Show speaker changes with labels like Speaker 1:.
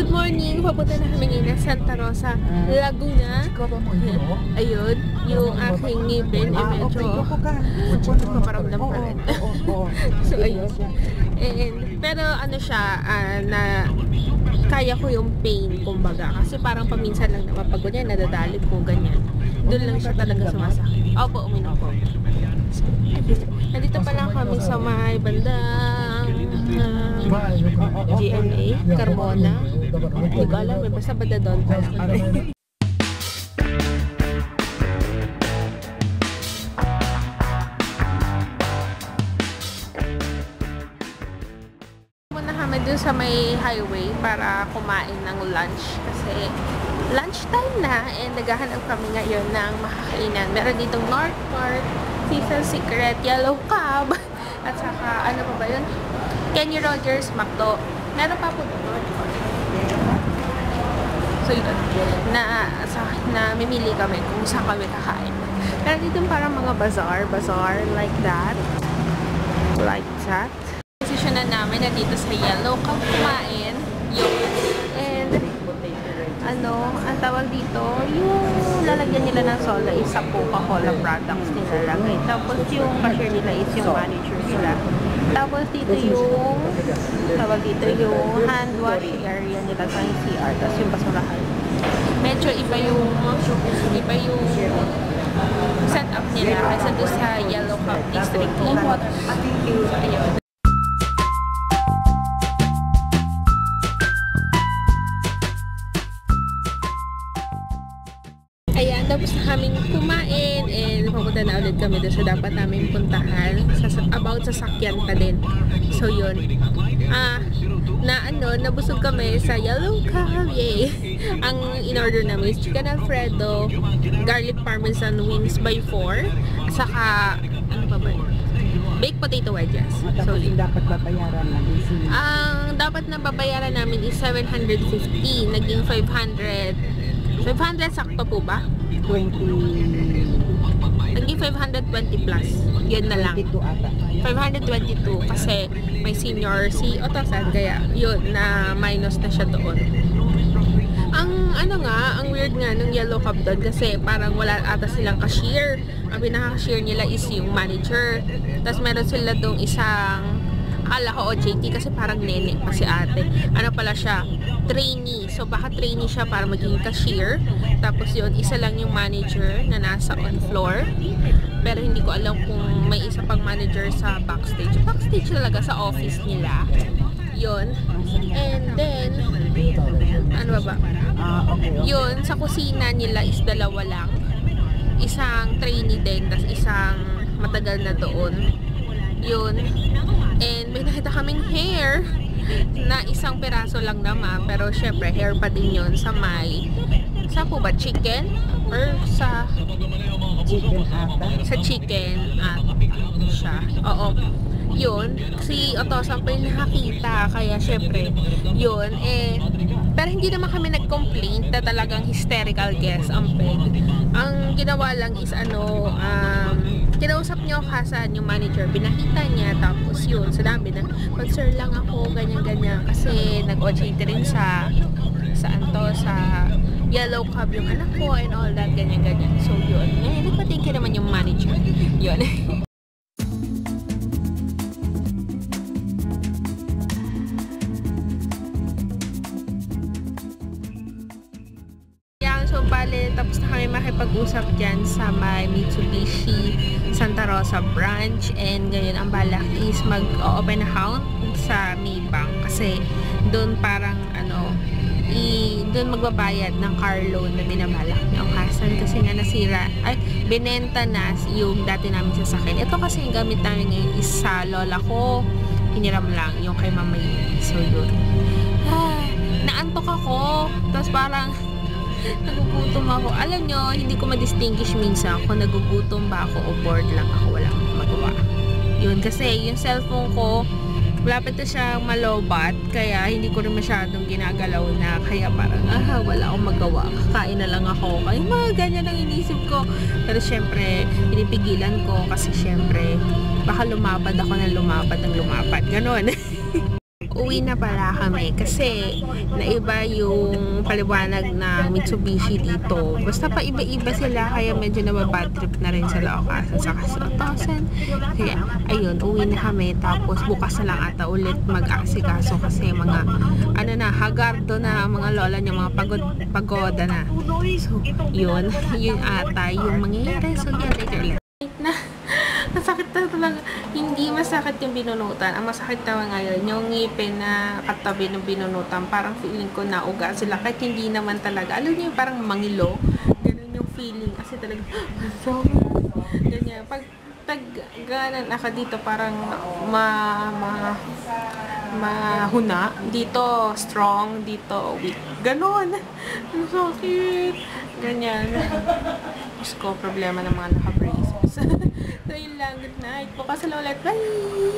Speaker 1: Good morning! Papunta na kami ngayon sa Santa Rosa, Laguna. Ayun, yung aking ngipin ay medyo paparamdam pa rin. So ayun. Pero ano siya, na kaya ko yung pain, kumbaga. Kasi parang paminsan lang naman pag ganyan, nadadalip ko, ganyan. Doon lang siya talaga sumasakit. Opo, uminom po. Nandito pa lang kami sa may bandang GMA, Carmona. Hindi ko alam, basta banda doon pa lang. Muna kami dun sa may highway para kumain ng lunch kasi lunchtime na and naghahanap kami ngayon ng makakainan. Meron ditong North Park, Season's Secret, Yellow Cab, at saka ano pa ba yun? Kenny Rogers, McDo. Meron pa po doon North Park. So yun, na mimili kami kung saan kami kakain. Meron dito parang mga bazaar like that. Like that. Posisyon na namin na dito sa Yellow Cab kumain. Yun. And ano, ang tawag dito, yung lalagyan nila ng soda is sa Coca-Cola products nilalagay. Tapos yung cashier nila is yung manager nila. Tapos dito yung tawag dito yung hand wash area nila sa CR. Tapos yung basurahan. Medyo iba yung setup nila kasi doon sa Yellow Cab District. So, ayun. Ayan, tapos na kaming kumain and pupunta na ulit kami doon sa dapat namin puntahan about sa sakyan pa din. So yun, nabusog kami sa Yellow Cab, yay! Ang in-order namin is chicken alfredo, garlic parmesan wings by 4, saka ano pa ba yun? Baked potato wedges. So
Speaker 2: yung dapat babayaran namin
Speaker 1: ang dapat na babayaran namin is 750, naging 500 sakto po ba?
Speaker 2: 20.
Speaker 1: Naging 520 plus. Yun na lang. 522 kasi may senior si Otosan kaya yun na minus na siya doon. Ang ang weird nga ng Yellow Cab doon kasi parang wala ata silang cashier. Ang pinaka-cashier nila is yung manager. Tapos meron sila doong isang akala ko OJT kasi parang nene pa si ate. Ano pala siya? Trainee. So baka trainee siya para maging cashier. Tapos yun, isa lang yung manager na nasa on floor. Pero hindi ko alam kung may isa pang manager sa backstage. Backstage talaga sa office nila. Yun. And then, ano ba? Yun, sa kusina nila is dalawa lang. Isang trainee din, tas isang matagal na doon. Yun. And may nakita kaming hair na isang peraso lang naman. Pero syempre, hair pa din yun sa may, sa po ba? Chicken? Or sa
Speaker 2: chicken ata?
Speaker 1: Sa chicken siya. Oo. Yun. Si Otosan pa yung nakakita. Kaya syempre, yun. Pero hindi naman kami nag-complain na talagang hysterical guest ang peg. Ang ginawa lang is kinausap niyo kasan yung manager, pinakita niya, tapos yun, sinabi na, mag-sir lang ako, ganyan-ganyan, kasi nag-OJT rin sa Yellow Cab yung anak ko, and all that, ganyan-ganyan. So yun, nagpatingin naman yung manager. Yun. So, bale, tapos na kami makipag-usap dyan sa may Mitsubishi Santa Rosa branch. And ngayon, ang balak is mag-open account sa Maybank. Kasi, doon parang, doon magbabayad ng car loan na binabalak niya ang kasan. Kasi nga nasira, binenta na yung dati namin sasakyan. Ito kasi yung gamit namin ngayon is sa lola ko. Hiniram lang yung kay Mama Yun. So, yun. Naantok ako. Tapos parang, nagugutom ako. Alam nyo, hindi ko ma-distinguish minsan kung nagugutom ba ako o bored lang ako. Wala akong magawa. Yun, kasi yung cellphone ko, malapit na siyang malobat, kaya hindi ko rin masyadong ginagalaw na, kaya parang, wala akong magawa. Kakain na lang ako. Kaya mga ganyan ang inisip ko. Pero syempre, pinipigilan ko kasi syempre, baka lumapad ako ng lumapad. Ganon. uwi na pala kami kasi naiba yung paliwanag na Mitsubishi dito. Basta pa iba-iba sila kaya medyo nababad trip na rin sa Laocasan sa Otosan. Kaya ayun, uwi na kami tapos bukas na lang ata ulit mag-asikaso kasi mga ano na, hagardo na mga lola niya, mga pagoda na. So, yun ata yung mangyayari. So, yan later ulit. Na, masakit na talaga. Hindi masakit yung binunutan. Ang masakit na ngayon, yung ngipin na katabi ng binunutan. Parang feeling ko nauga sila. Kahit hindi naman talaga. Alam niyo, parang mangilo. Ganun yung feeling. Kasi talaga, so, ganyan. Pag ganan ako dito, parang mahuna. Dito, strong. Dito, weak. Ganon. Ang sakit. Ganyan. Diyos ko, problema ng mga naka-braces. So, yun lang. Good night. Bukas na ulit. Bye!